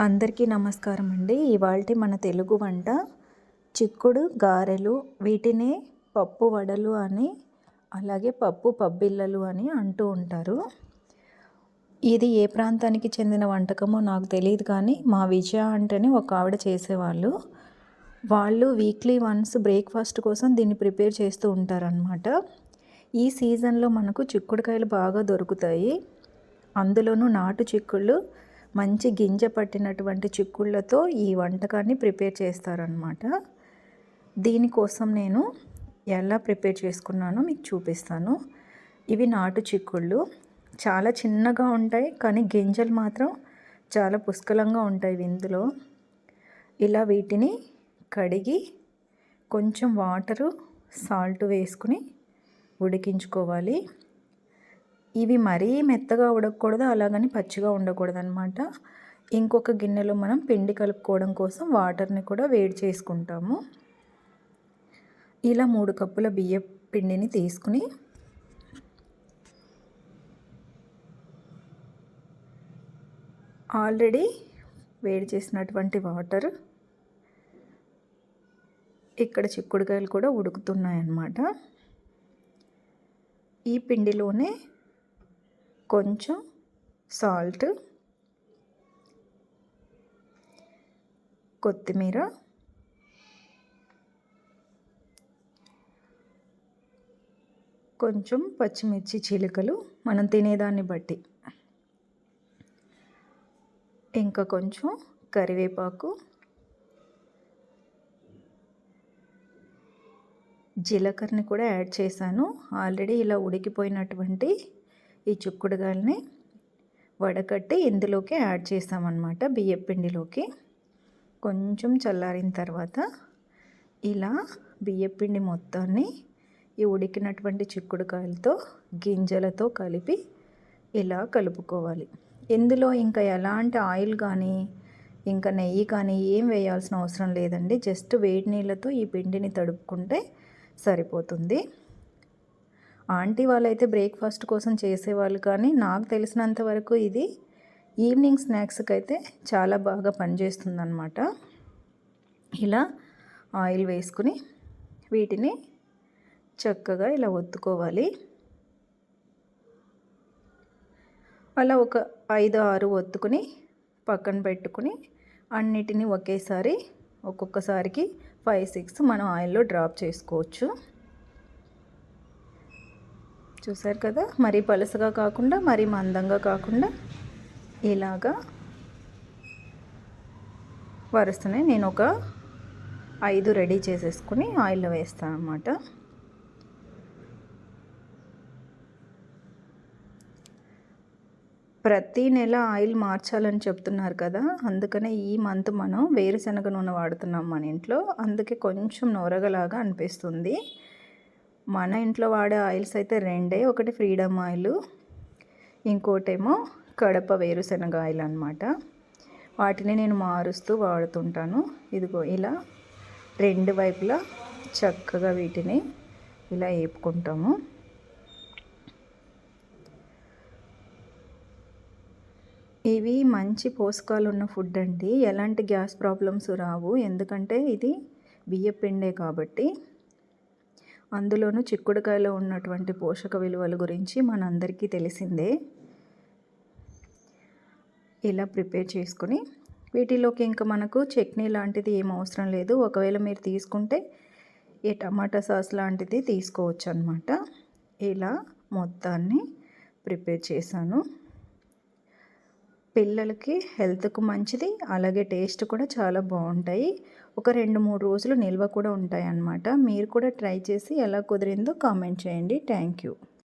అందరికీ నమస్కారం అండి. ఇవాల్టి మన తెలుగు వంట చిక్కుడు గారెలు. వీటిని పప్పు వడలు అని, అలాగే పప్పు పబ్బిళ్ళలు అని అంటూ ఉంటారు. ఇది ఏ ప్రాంతానికి చెందిన వంటకమో నాకు తెలియదు, కానీ మా విజయ అంటేనే ఒక ఆవిడ చేసేవాళ్ళు. వాళ్ళు వీక్లీ వన్స్ బ్రేక్ఫాస్ట్ కోసం దీన్ని ప్రిపేర్ చేస్తూ ఉంటారనమాట. ఈ సీజన్లో మనకు చిక్కుడుకాయలు బాగా దొరుకుతాయి. అందులోనూ నాటు చిక్కుళ్ళు, మంచి గింజ పట్టినటువంటి చిక్కుళ్ళతో ఈ వంటకాన్ని ప్రిపేర్ చేస్తారనమాట. దీనికోసం నేను ఎలా ప్రిపేర్ చేసుకున్నానో మీకు చూపిస్తాను. ఇవి నాటు చిక్కుళ్ళు, చాలా చిన్నగా ఉంటాయి, కానీ గింజలు మాత్రం చాలా పుష్కలంగా ఉంటాయి ఇందులో. ఇలా వీటిని కడిగి కొంచెం వాటరు, సాల్ట్ వేసుకుని ఉడికించుకోవాలి. ఇవి మరీ మెత్తగా ఉడకకూడదు, అలాగని పచ్చిగా ఉండకూడదు అనమాట. ఇంకొక గిన్నెలో మనం పిండి కలుపుకోవడం కోసం వాటర్ని కూడా వేడి చేసుకుంటాము. ఇలా 3 కప్పుల బియ్యం పిండిని తీసుకుని ఆల్రెడీ వేడి చేసినటువంటి వాటర్, ఇక్కడ చిక్కుడుకాయలు కూడా ఉడుకుతున్నాయన్నమాట. ఈ పిండిలోనే కొంచెం సాల్ట్, కొత్తిమీర, కొంచెం పచ్చిమిర్చి చిలుకలు మనం తినేదాన్ని బట్టి, ఇంకా కొంచెం కరివేపాకు, జీలకర్రని కూడా యాడ్ చేశాను. ఆల్రెడీ ఇలా ఉడికిపోయినటువంటి ఈ చిక్కుడుకాయలని వడకట్టి ఇందులోకి యాడ్ చేసామన్నమాట, బియ్యం పిండిలోకి. కొంచెం చల్లారిన తర్వాత ఇలా బియ్యం పిండి మొత్తాన్ని ఈ ఉడికినటువంటి చిక్కుడుకాయలతో గింజలతో కలిపి ఇలా కలుపుకోవాలి. ఇందులో ఇంకా ఎలాంటి ఆయిల్ కానీ ఇంకా నెయ్యి కానీ ఏం వేయాల్సిన అవసరం లేదండి. జస్ట్ వేడి నీళ్ళతో ఈ పిండిని తడుపుకుంటే సరిపోతుంది. ఆంటీ వాళ్ళైతే బ్రేక్ఫాస్ట్ కోసం చేసేవాళ్ళు, కానీ నాకు తెలిసినంత వరకు ఇది ఈవినింగ్ స్నాక్స్కి అయితే చాలా బాగా పనిచేస్తుందన్నమాట. ఇలా ఆయిల్ వేసుకుని వీటిని చక్కగా ఇలా ఒత్తుకోవాలి. అలా ఒక 5-6 ఒత్తుకుని పక్కన పెట్టుకుని అన్నిటినీ ఒకేసారి ఒక్కొక్కసారికి 5-6 మనం ఆయిల్లో డ్రాప్ చేసుకోవచ్చు. చూసారు కదా, మరీ పలుసగా కాకుండా మరీ మందంగా కాకుండా ఇలాగా వరుసనే నేను ఒక 5 రెడీ చేసేసుకుని ఆయిల్లో వేస్తాను అన్నమాట. ప్రతి నెల ఆయిల్ మార్చాలని చెప్తున్నారు కదా, అందుకనే ఈ మంత్ మనం వేరుశనగ నూనె వాడుతున్నాం మన ఇంట్లో. అందుకే కొంచెం నొరగలాగా అనిపిస్తుంది. మన ఇంట్లో వాడే ఆయిల్స్ అయితే 2, ఒకటి ఫ్రీడమ్ ఆయిల్, ఇంకోటేమో కడప వేరుశనగ ఆయిల్ అనమాట. వాటిని నేను మారుస్తూ వాడుతుంటాను. ఇదిగో ఇలా 2 వైపులా చక్కగా వీటిని ఇలా వేపుకుంటాము. ఇవి మంచి పోషకాలు ఉన్న ఫుడ్ అండి. ఎలాంటి గ్యాస్ ప్రాబ్లమ్స్ రావు, ఎందుకంటే ఇది బియ్యం పిండే కాబట్టి. అందులోనూ చిక్కుడుకాయలో ఉన్నటువంటి పోషక విలువల గురించి మనందరికీ తెలిసిందే. ఇలా ప్రిపేర్ చేసుకుని వీటిలోకి ఇంకా మనకు చట్నీ లాంటిది ఏం అవసరం లేదు. ఒకవేళ మీరు తీసుకుంటే ఈ టమాటా సాస్ లాంటిది తీసుకోవచ్చు అన్నమాట. ఇలా మొత్తాన్ని ప్రిపేర్ చేశాను. పిల్లలకి హెల్త్కు మంచిది, అలాగే టేస్ట్ కూడా చాలా బాగుంటాయి. ఒక 2-3 రోజులు నిల్వ కూడా ఉంటాయి అన్నమాట. మీరు కూడా ట్రై చేసి ఎలా కుదిరిందో కామెంట్ చేయండి. Thank you.